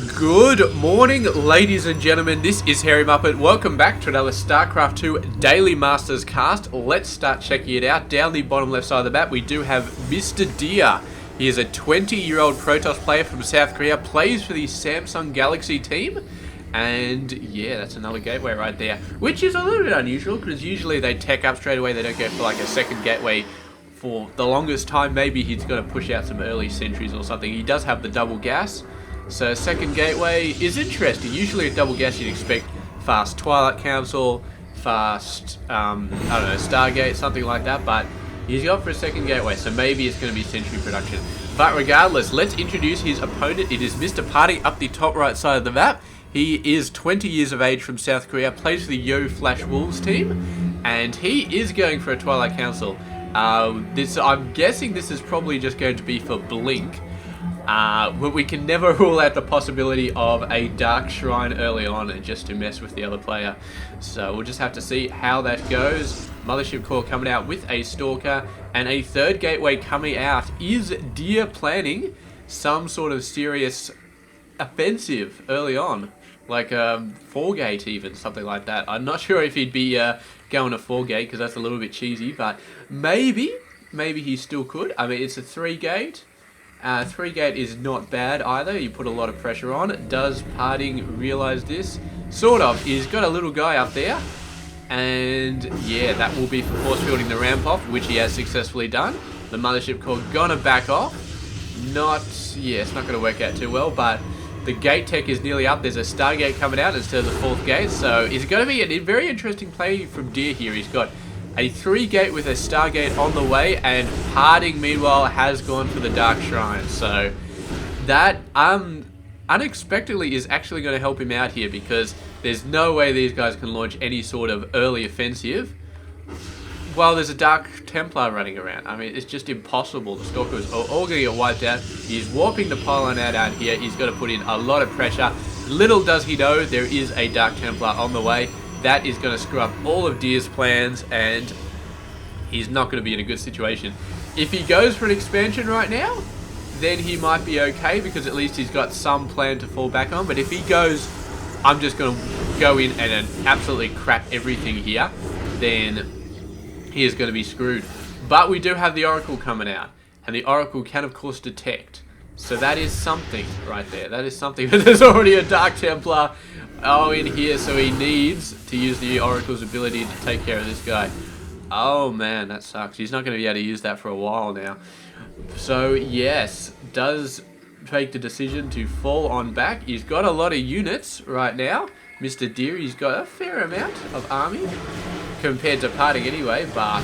Good morning, ladies and gentlemen. This is Harry Muppet. Welcome back to another Starcraft 2 Daily Masters cast. Let's start checking it out. Down the bottom left side of the map, we do have Mr. Deer. He is a 20-year-old Protoss player from South Korea, plays for the Samsung Galaxy team. And yeah, that's another gateway right there, which is a little bit unusual because usually they tech up straight away. They don't go for like a second gateway for the longest time. Maybe he's going to push out some early sentries or something. He does have the double gas. So second gateway is interesting. Usually a double gas you'd expect fast Twilight Council, fast, I don't know, Stargate, something like that, but he's got for a second gateway, so maybe it's going to be sentry production. But regardless, let's introduce his opponent. It is Mr. PartinG up the top right side of the map. He is 20 years of age from South Korea, plays for the Yo Flash Wolves team, and he is going for a Twilight Council. I'm guessing this is probably just going to be for Blink. But we can never rule out the possibility of a Dark Shrine early on and just to mess with the other player. So we'll just have to see how that goes. Mothership Core coming out with a Stalker and a third gateway coming out. Is Deer planning some sort of serious offensive early on? Like a 4-gate even, something like that. I'm not sure if he'd be going to 4-gate because that's a little bit cheesy, but maybe he still could. I mean, it's a 3-gate. 3-gate is not bad either. You put a lot of pressure on. Does PartinG realize this? Sort of. He's got a little guy up there. And yeah, that will be for force fielding the ramp off, which he has successfully done. The Mothership Core gonna back off. It's not gonna work out too well, but the gate tech is nearly up. There's a Stargate coming out instead of the 4th gate. So it's going to be a very interesting play from Deer here. He's got a 3-gate with a Stargate on the way, and PartinG meanwhile has gone for the Dark Shrine. So that unexpectedly is actually going to help him out here, because there's no way these guys can launch any sort of early offensive while there's a Dark Templar running around. I mean, it's just impossible. The Stalkers are all going to get wiped out. He's warping the pylon out here. He's got to put in a lot of pressure. Little does he know there is a Dark Templar on the way. That is going to screw up all of Deer's plans, and he's not going to be in a good situation. If he goes for an expansion right now, then he might be okay, because at least he's got some plan to fall back on. But if he goes, I'm just going to go in and absolutely crap everything here, then he is going to be screwed. But we do have the Oracle coming out, and the Oracle can of course detect. So that is something right there. That is something. But there's already a Dark Templar in here, so he needs to use the Oracle's ability to take care of this guy. Oh man, that sucks. He's not going to be able to use that for a while now. So yes, does take the decision to fall on back. He's got a lot of units right now. Mr. Deer, he's got a fair amount of army compared to PartinG anyway, but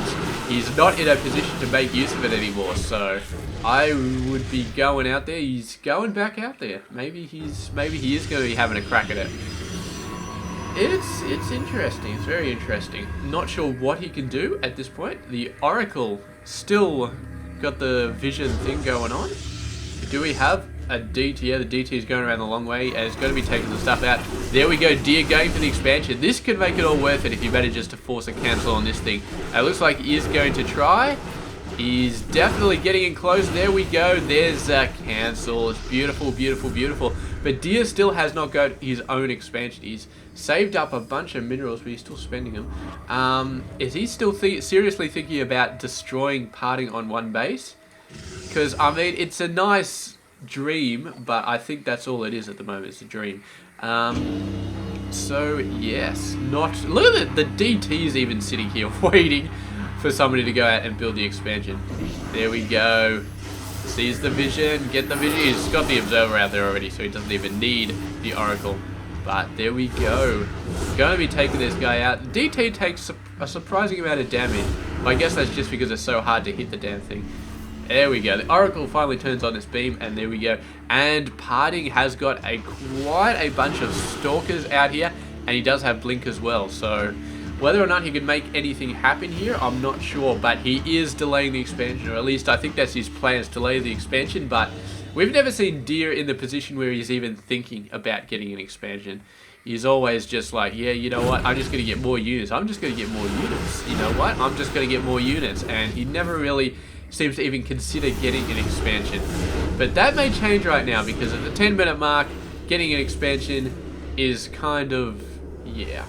he's not in a position to make use of it anymore. So I would be going out there. He's going back out there. Maybe he is going to be having a crack at it. It's interesting. It's very interesting. Not sure what he can do at this point. The Oracle still got the vision thing going on. Do we have a DT? Yeah, the DT is going around the long way, and it's going to be taking the stuff out. There we go. Deer going for the expansion. This could make it all worth it if he manages to force a cancel on this thing. It looks like he is going to try. He's definitely getting in close. There we go. There's a cancel. It's beautiful, beautiful, beautiful. But Deer still has not got his own expansion. He's saved up a bunch of minerals, but he's still spending them. Is he still seriously thinking about destroying PartinG on one base? Because, I mean, it's a nice dream, but I think that's all it is at the moment. It's a dream. So, yes. Look at the DT's even sitting here waiting for somebody to go out and build the expansion. There we go. Sees the vision, get the vision. He's got the observer out there already, so he doesn't even need the Oracle. But there we go. Going to be taking this guy out. DT takes a surprising amount of damage. I guess that's just because it's so hard to hit the damn thing. There we go. The Oracle finally turns on its beam, and there we go. And PartinG has got quite a bunch of Stalkers out here, and he does have Blink as well. So whether or not he can make anything happen here, I'm not sure, but he is delaying the expansion, or at least I think that's his plan, is delay the expansion. But we've never seen Deer in the position where he's even thinking about getting an expansion. He's always just like, yeah, you know what, I'm just going to get more units. I'm just going to get more units. You know what, I'm just going to get more units. And he never really seems to even consider getting an expansion. But that may change right now, because at the 10-minute mark, getting an expansion is kind of, yeah,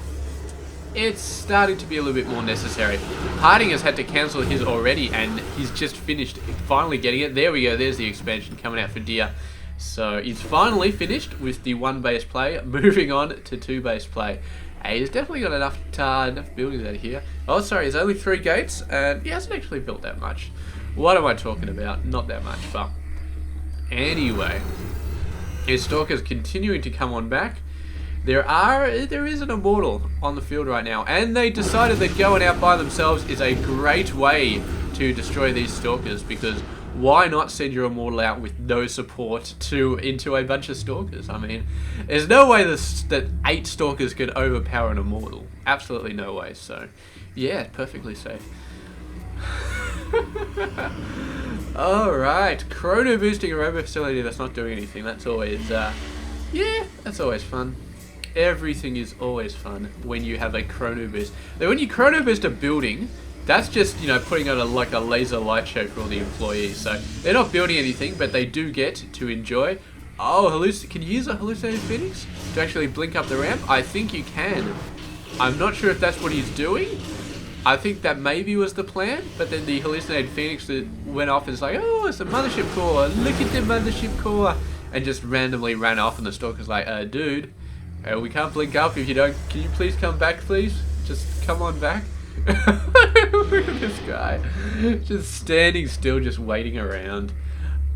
it's starting to be a little bit more necessary. PartinG has had to cancel his already, and he's just finished finally getting it. There we go, there's the expansion coming out for Deer. So he's finally finished with the 1 base play, moving on to 2 base play. He's definitely got enough buildings out here. Oh, sorry, there's only 3 gates, and he hasn't actually built that much. What am I talking about? Not that much, but anyway, his Stalker's continuing to come on back. There is an Immortal on the field right now, and they decided that going out by themselves is a great way to destroy these Stalkers, because why not send your Immortal out with no support into a bunch of Stalkers? I mean, there's no way that 8 Stalkers could overpower an Immortal. Absolutely no way. So, yeah, perfectly safe. Alright, Chrono boosting a robo facility that's not doing anything. That's always, yeah, that's always fun. Everything is always fun when you have a chrono boost. Now, when you chrono boost a building, that's just, you know, putting on like a laser light show for all the employees. So they're not building anything, but they do get to enjoy. Oh, can you use a hallucinated phoenix to actually blink up the ramp? I think you can. I'm not sure if that's what he's doing. I think that maybe was the plan, but then the hallucinated phoenix that went off and is like, oh, it's a mothership core. Look at the mothership core, and just randomly ran off. And the Stalker's like, dude. We can't blink up if you don't. Can you please come back, please? Just come on back. Look at this guy. Just standing still, just waiting around.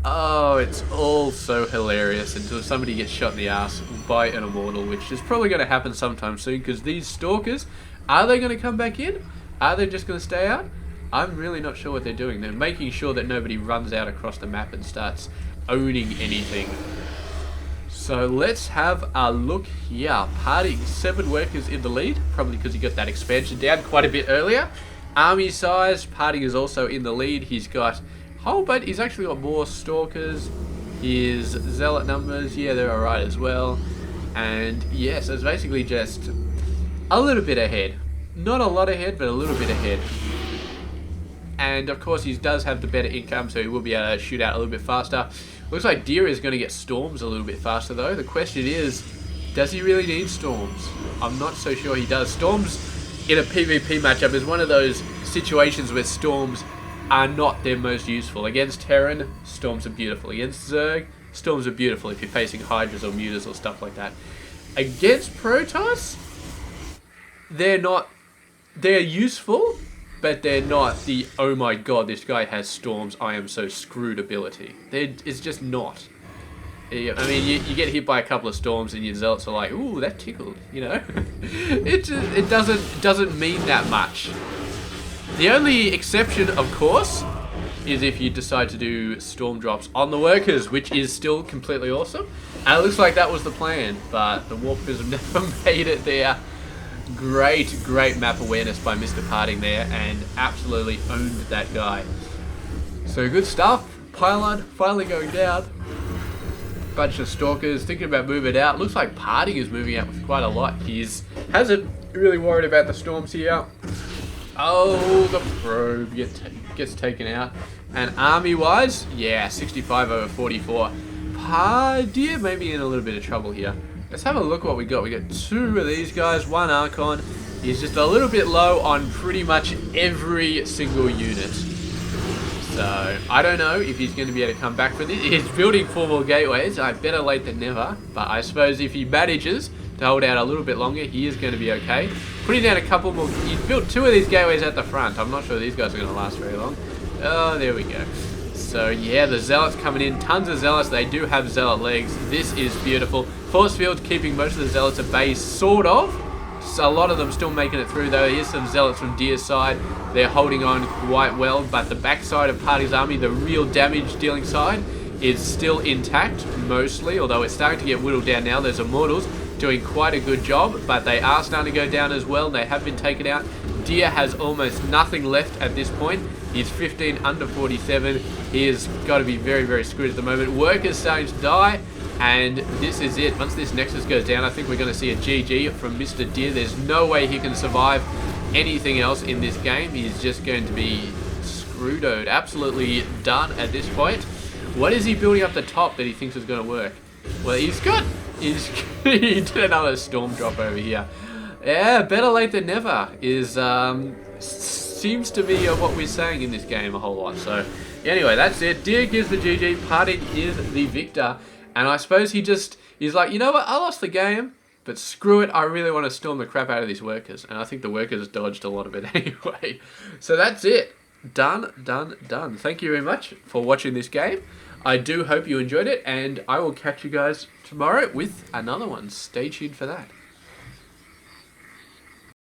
Oh, it's all so hilarious until somebody gets shot in the ass by an Immortal, which is probably going to happen sometime soon, because these Stalkers, are they going to come back in? Are they just going to stay out? I'm really not sure what they're doing. They're making sure that nobody runs out across the map and starts owning anything. So let's have a look here. PartinG, 7 workers in the lead, probably because he got that expansion down quite a bit earlier. Army size, PartinG is also in the lead. He's got he's actually got more Stalkers. His Zealot numbers, yeah, they're alright as well. And yeah, so it's basically just a little bit ahead. Not a lot ahead, but a little bit ahead. And of course he does have the better income, so he will be able to shoot out a little bit faster. Looks like Deer is going to get Storms a little bit faster though. The question is, does he really need Storms? I'm not so sure he does. Storms in a PvP matchup is one of those situations where Storms are not their most useful. Against Terran, Storms are beautiful. Against Zerg, Storms are beautiful if you're facing Hydras or Mutas or stuff like that. Against Protoss, they're useful, but they're not the, oh my god, this guy has Storms, I am so screwed ability. It's just not. I mean, you get hit by a couple of Storms and your Zealots are like, ooh, that tickled, you know? it doesn't mean that much. The only exception, of course, is if you decide to do Storm drops on the workers, which is still completely awesome. And it looks like that was the plan, but the Warpers have never made it there. Great map awareness by Mr. PartinG there, and absolutely owned that guy. So good stuff. Pylon finally going down. Bunch of Stalkers thinking about moving out. Looks like PartinG is moving out with quite a lot. Hasn't really worried about the Storms here. Oh, the probe gets taken out. And army-wise, yeah, 65 over 44. Deer may be in a little bit of trouble here. Let's have a look what we got. We got 2 of these guys, 1 Archon. He's just a little bit low on pretty much every single unit. So, I don't know if he's going to be able to come back for this. He's building 4 more gateways. Better late than never. But I suppose if he manages to hold out a little bit longer, he is going to be okay. Putting down a couple more. He's built 2 of these gateways at the front. I'm not sure these guys are going to last very long. Oh, there we go. So yeah, the Zealots coming in. Tons of Zealots. They do have Zealot legs. This is beautiful. Force field keeping most of the Zealots at bay, sort of. So a lot of them still making it through though. Here's some Zealots from Deer's side. They're holding on quite well, but the backside of PartinG's army, the real damage dealing side, is still intact mostly, although it's starting to get whittled down now. There's Immortals doing quite a good job, but they are starting to go down as well. They have been taken out. Deer has almost nothing left at this point. He's 15 under 47. He has got to be very screwed at the moment. Workers starting to die, and this is it. Once this Nexus goes down, I think we're going to see a GG from Mr. Deer. There's no way he can survive anything else in this game. He's just going to be screwed-o'd. Absolutely done at this point. What is he building up the top that he thinks is going to work? Well, he's got is he did another storm drop over here. Yeah, better late than never is seems to be what we're saying in this game a whole lot. So anyway, that's it. Deer gives the GG. PartinG is the victor, and I suppose he's like, you know what? I lost the game, but screw it. I really want to storm the crap out of these workers, and I think the workers dodged a lot of it anyway. So that's it. Done, done, done. Thank you very much for watching this game. I do hope you enjoyed it, and I will catch you guys tomorrow with another one. Stay tuned for that.